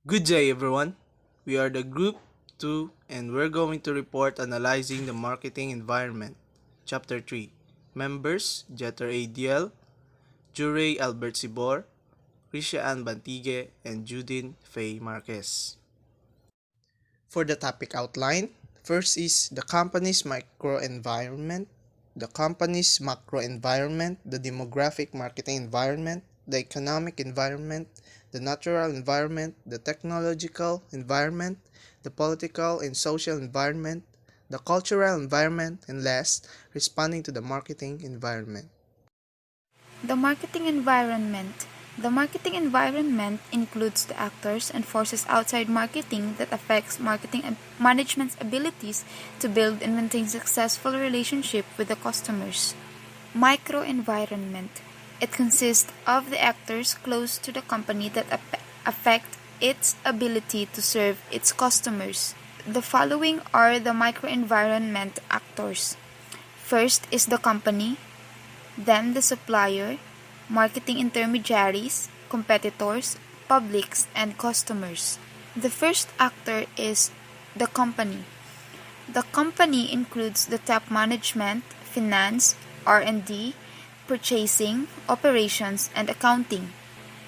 Good day, everyone. We are the Group 2 and we're going to report analyzing the marketing environment. Chapter 3. Members Jeter ADL, Jure Albert Sibor, Risha Ann Bantigue, and Judin Faye Marquez. For the topic outline, first is the company's microenvironment, the company's macro environment, the demographic marketing environment, the economic environment, the natural environment, the technological environment, the political and social environment, the cultural environment, and last, responding to the marketing environment. The marketing environment. The marketing environment includes the actors and forces outside marketing that affects marketing management's abilities to build and maintain successful relationship with the customers. Microenvironment. It consists of the actors close to the company that affect its ability to serve its customers. The following are the microenvironment actors. First is the company, then the supplier, marketing intermediaries, competitors, publics, and customers. The first actor is the company. The company includes the top management, finance, R&D, purchasing, operations, and accounting.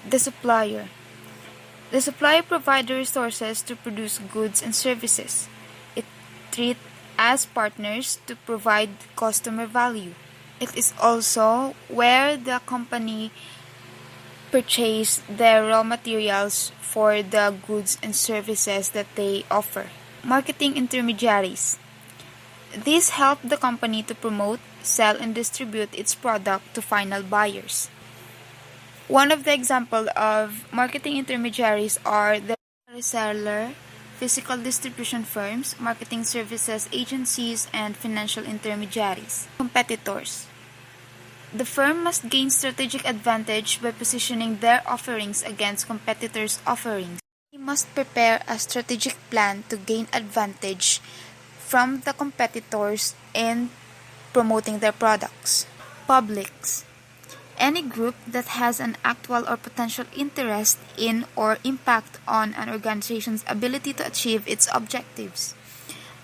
The supplier. The supplier provides the resources to produce goods and services. It treats as partners to provide customer value. It is also where the company purchase their raw materials for the goods and services that they offer. Marketing intermediaries. These help the company to promote, sell, and distribute its product to final buyers. One of the examples of marketing intermediaries are the reseller, physical distribution firms, marketing services agencies, and financial intermediaries. Competitors. The firm must gain strategic advantage by positioning their offerings against competitors' offerings. They must prepare a strategic plan to gain advantage from the competitors in promoting their products. Publics. Any group that has an actual or potential interest in or impact on an organization's ability to achieve its objectives.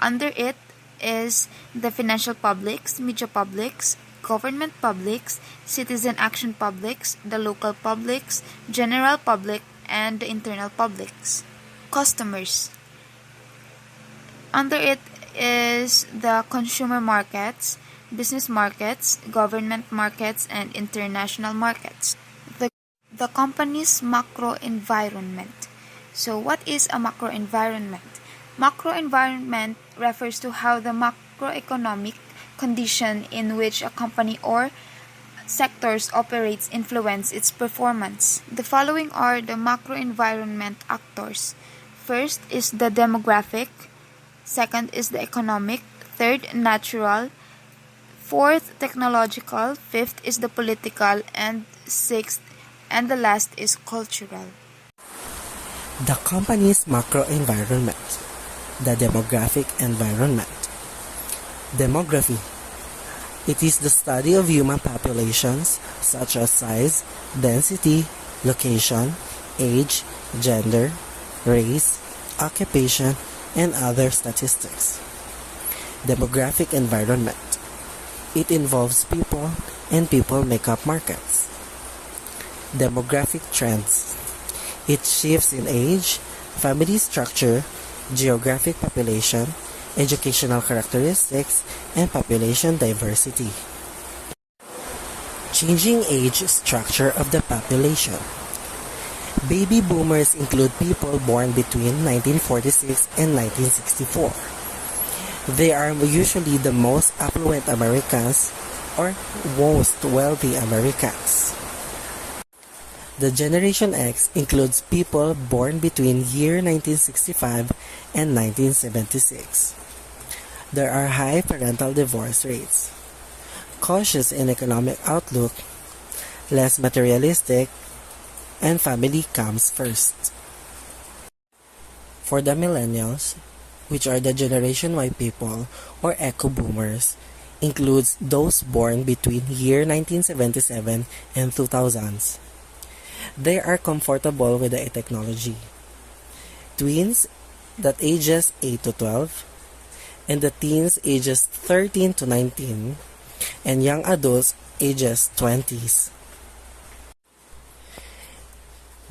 Under it is the financial publics, media publics, government publics, citizen action publics, the local publics, general public, and the internal publics. Customers. Under it is the consumer markets, business markets, government markets, and international markets. The company's macro environment. So what is a macro environment? Macro environment refers to how the macroeconomic condition in which a company or sectors operates influence its performance. The following are the macro environment actors. First is the demographic, second is the economic, third natural, fourth technological, fifth is the political, and sixth and the last is cultural. The company's macro environment. The demographic environment. Demography. It is the study of human populations such as size, density, location, age, gender, race, occupation, and other statistics. Demographic environment. It involves people and people make up markets. Demographic trends. It shifts in age, family structure, geographic population, educational characteristics, and population diversity. Changing age structure of the population. Baby boomers include people born between 1946 and 1964. They are usually the most affluent Americans or most wealthy Americans. The Generation X includes people born between year 1965 and 1976. There are high parental divorce rates, cautious in economic outlook, less materialistic, and family comes first. For the millennials, which are the Generation Y people or Echo Boomers, includes those born between year 1977 and 2000s. They are comfortable with the technology. tweens that ages 8 to 12, and the teens ages 13 to 19, and young adults ages 20s.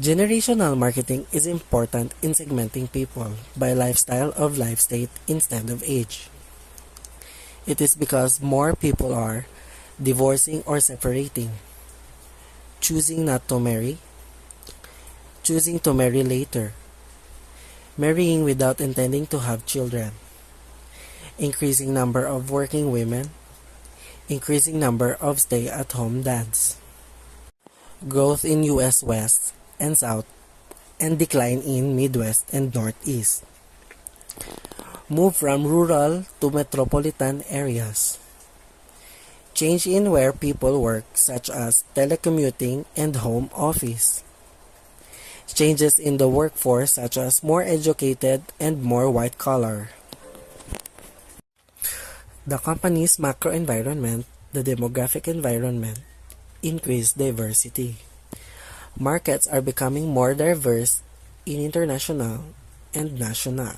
Generational marketing is important in segmenting people by lifestyle of life state instead of age. It is because more people are divorcing or separating, choosing not to marry, choosing to marry later, marrying without intending to have children, increasing number of working women, increasing number of stay-at-home dads, growth in US West and South, and decline in Midwest and Northeast, move from rural to metropolitan areas, change in where people work such as telecommuting and home office, changes in the workforce such as more educated and more white collar. The company's macro environment, the demographic environment, increased diversity. Markets are becoming more diverse in international and national.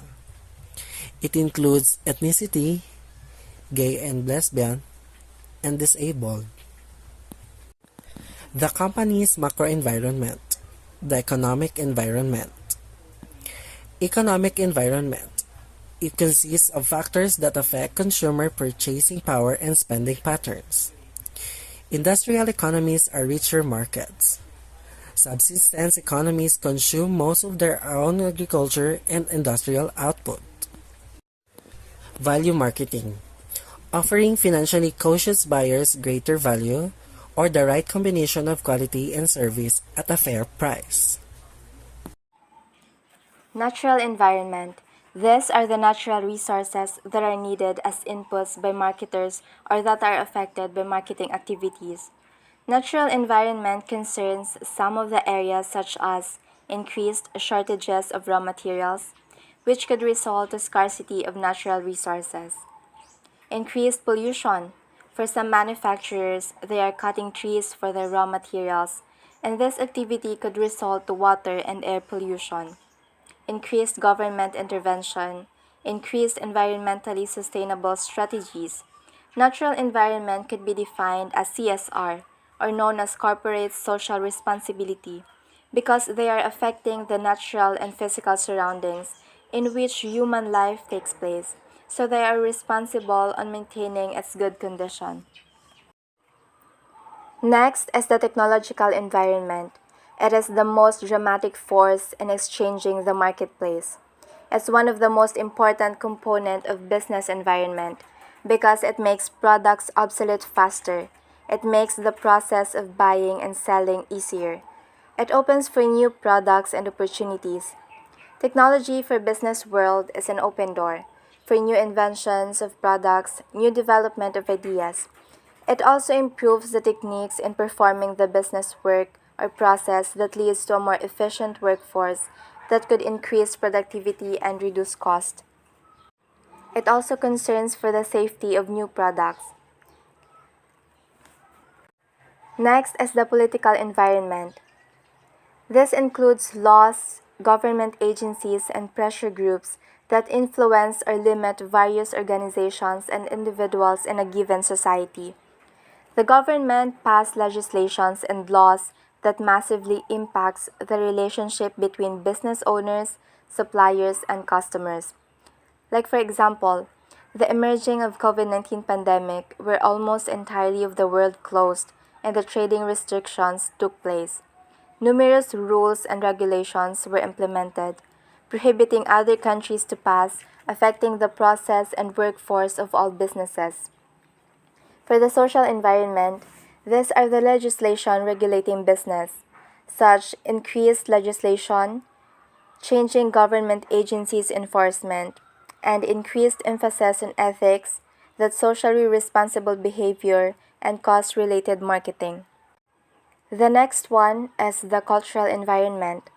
It includes ethnicity, gay and lesbian, and disabled. The company's macro environment, the economic environment. Economic environment. It consists of factors that affect consumer purchasing power and spending patterns. Industrial economies are richer markets. Subsistence economies consume most of their own agriculture and industrial output. Value marketing. Offering financially cautious buyers greater value or the right combination of quality and service at a fair price. Natural environment. These are the natural resources that are needed as inputs by marketers or that are affected by marketing activities. Natural environment concerns some of the areas such as increased shortages of raw materials, which could result to scarcity of natural resources. Increased pollution. For some manufacturers, they are cutting trees for their raw materials, and this activity could result to water and air pollution. Increased government intervention, increased environmentally sustainable strategies. Natural environment could be defined as CSR, or known as corporate social responsibility, because they are affecting the natural and physical surroundings in which human life takes place, so they are responsible on maintaining its good condition. Next is the technological environment. It is the most dramatic force in exchanging the marketplace. It's one of the most important components of business environment because it makes products obsolete faster. It makes the process of buying and selling easier. It opens for new products and opportunities. Technology for business world is an open door for new inventions of products, new development of ideas. It also improves the techniques in performing the business work or process that leads to a more efficient workforce that could increase productivity and reduce cost. It also concerns for the safety of new products. Next is the political environment. This includes laws, government agencies, and pressure groups that influence or limit various organizations and individuals in a given society. The government passed legislations and laws that massively impacts the relationship between business owners, suppliers, and customers. Like for example, the emerging of COVID-19 pandemic where almost entirely of the world closed and the trading restrictions took place. Numerous rules and regulations were implemented, prohibiting other countries to pass, affecting the process and workforce of all businesses. For the social environment, these are the legislation regulating business, such increased legislation, changing government agencies' enforcement, and increased emphasis on ethics, that socially responsible behavior, and cost-related marketing. The next one is the cultural environment.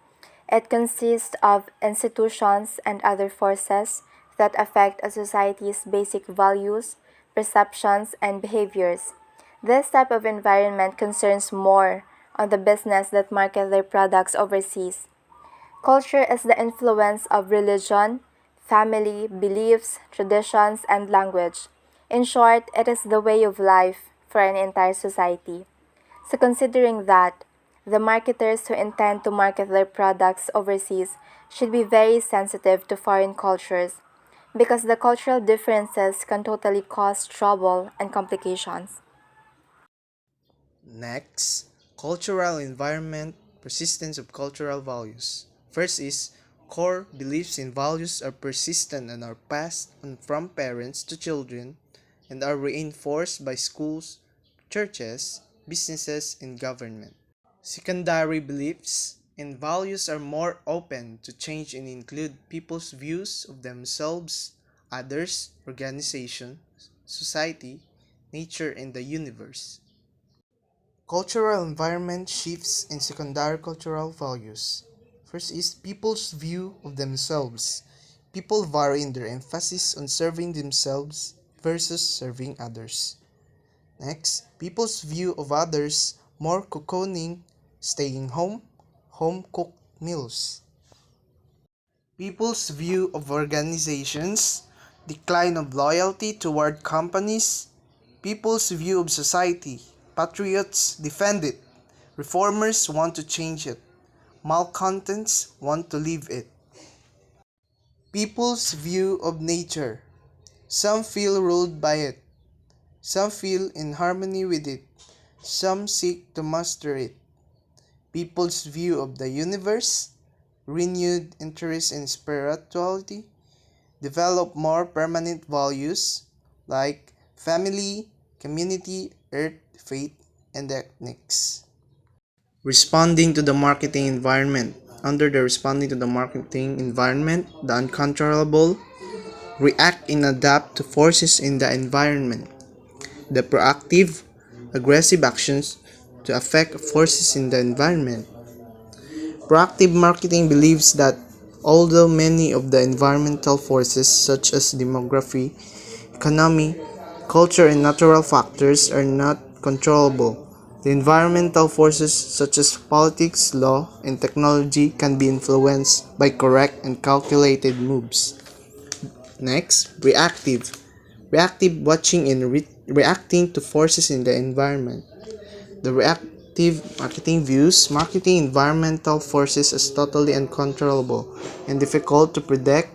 It consists of institutions and other forces that affect a society's basic values, perceptions, and behaviors. This type of environment concerns more on the business that market their products overseas. Culture is the influence of religion, family, beliefs, traditions, and language. In short, it is the way of life for an entire society. So, considering that, the marketers who intend to market their products overseas should be very sensitive to foreign cultures because the cultural differences can totally cause trouble and complications. Next, cultural environment, persistence of cultural values. First is core beliefs and values are persistent and are passed on from parents to children and are reinforced by schools, churches, businesses, and government. Secondary beliefs and values are more open to change and include people's views of themselves, others, organization, society, nature, and the universe. Cultural environment shifts in secondary cultural values. First is people's view of themselves. People vary in their emphasis on serving themselves versus serving others. Next, people's view of others more cocooning, staying home, home cooked meals. People's view of organizations, decline of loyalty toward companies. People's view of society, patriots defend it, reformers want to change it, malcontents want to leave it. People's view of nature, some feel ruled by it, some feel in harmony with it, some seek to master it. People's view of the universe, renewed interest in spirituality, develop more permanent values like family, community, earth, faith, and ethnics. Responding to the marketing environment. Under the responding to the marketing environment, the uncontrollable react and adapt to forces in the environment. The proactive, aggressive actions to affect forces in the environment. Proactive marketing believes that although many of the environmental forces such as demography, economy, culture, and natural factors are not controllable, the environmental forces such as politics, law, and technology can be influenced by correct and calculated moves. Next, reactive. Reactive watching and reacting to forces in the environment. The reactive marketing views marketing environmental forces as totally uncontrollable and difficult to predict.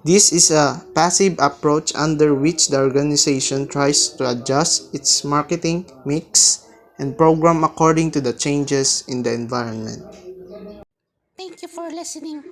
This is a passive approach under which the organization tries to adjust its marketing mix and program according to the changes in the environment. Thank you for listening.